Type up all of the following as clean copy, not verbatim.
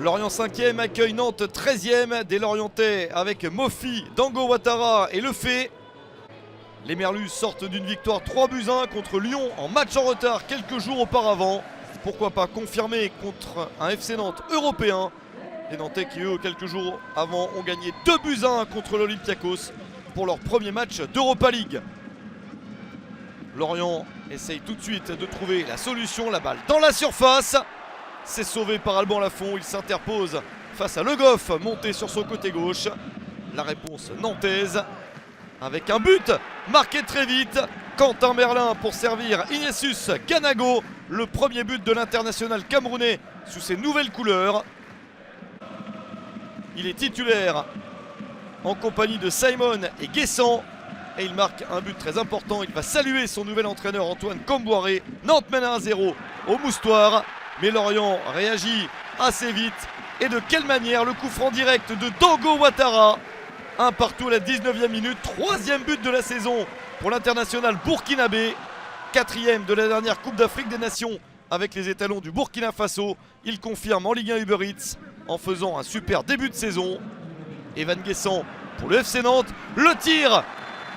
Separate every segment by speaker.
Speaker 1: Lorient 5e accueille Nantes 13e. Des Lorientais avec Mofi, Dango Ouattara et Lefebvre. Les Merlus sortent d'une victoire 3-1 contre Lyon en match en retard quelques jours auparavant. Pourquoi pas confirmer contre un FC Nantes européen. Les Nantais qui eux quelques jours avant ont gagné 2-1 contre l'Olympiakos pour leur premier match d'Europa League. Lorient essaye tout de suite de trouver la solution, la balle dans la surface. C'est sauvé par Alban Lafont, il s'interpose face à Le Goff, monté sur son côté gauche. La réponse nantaise avec un but marqué très vite. Quentin Merlin pour servir Ignatius Ganago, le premier but de l'international camerounais sous ses nouvelles couleurs. Il est titulaire en compagnie de Simon et Guessant et il marque un but très important. Il va saluer son nouvel entraîneur Antoine Comboiré. Nantes mène 1-0 au Moustoir, mais Lorient réagit assez vite. Et de quelle manière? Le coup franc direct de Dango Ouattara. Un partout à la 19e minute, troisième but de la saison pour l'international burkinabé. Quatrième de la dernière Coupe d'Afrique des Nations avec les étalons du Burkina Faso. Il confirme en Ligue 1 Uber Eats en faisant un super début de saison. Evan Guessant pour le FC Nantes. Le tir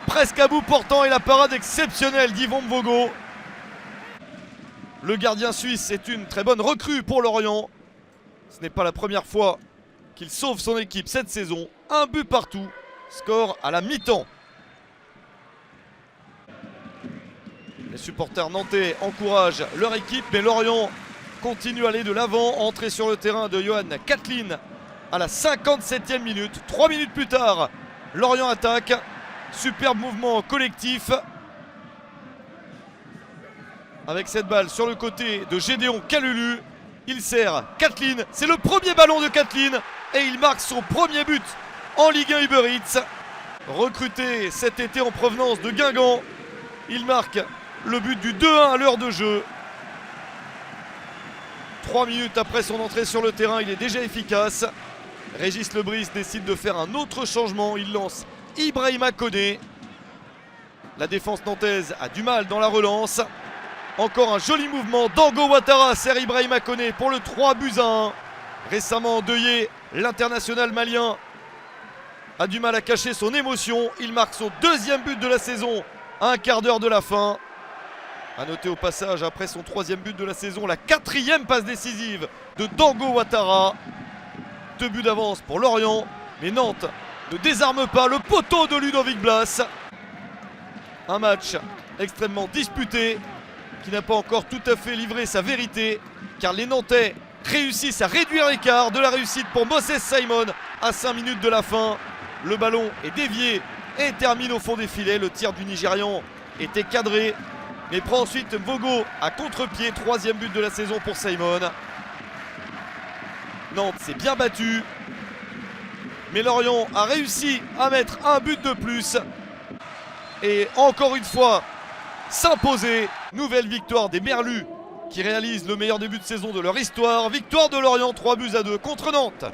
Speaker 1: presque à bout portant et la parade exceptionnelle d'Yvon Mvogo. Le gardien suisse est une très bonne recrue pour Lorient. Ce n'est pas la première fois qu'il sauve son équipe cette saison. Un but partout. Score à la mi-temps. Les supporters nantais encouragent leur équipe, mais Lorient continue à aller de l'avant. Entrée sur le terrain de Johan Katlin à la 57e minute. 3 minutes plus tard, Lorient attaque. Superbe mouvement collectif. Avec cette balle sur le côté de Gédéon Kalulu. Il sert Katlin. C'est le premier ballon de Katlin. Et il marque son premier but en Ligue 1 Uber Eats. Recruté cet été en provenance de Guingamp. Il marque le but du 2-1 à l'heure de jeu. 3 minutes après son entrée sur le terrain, il est déjà efficace. Régis Lebris décide de faire un autre changement. Il lance Ibrahima Koné. La défense nantaise a du mal dans la relance. Encore un joli mouvement. Dango Ouattara sert Ibrahima Koné pour le 3-1. Récemment endeuillé, l'international malien a du mal à cacher son émotion. Il marque son deuxième but de la saison à un quart d'heure de la fin. A noter au passage, après son troisième but de la saison, la 4e passe décisive de Dango Ouattara. 2 buts d'avance pour Lorient, mais Nantes ne désarme pas le poteau de Ludovic Blas. Un match extrêmement disputé qui n'a pas encore tout à fait livré sa vérité, car les Nantais réussissent à réduire l'écart. De la réussite pour Moses Simon à 5 minutes de la fin. Le ballon est dévié et termine au fond des filets. Le tir du Nigérian était cadré, mais prend ensuite Mvogo à contre-pied. 3e but de la saison pour Simon. Nantes s'est bien battu, mais Lorient a réussi à mettre un but de plus et encore une fois s'imposer. Nouvelle victoire des Merlus qui réalisent le meilleur début de saison de leur histoire. Victoire de Lorient 3-2 contre Nantes.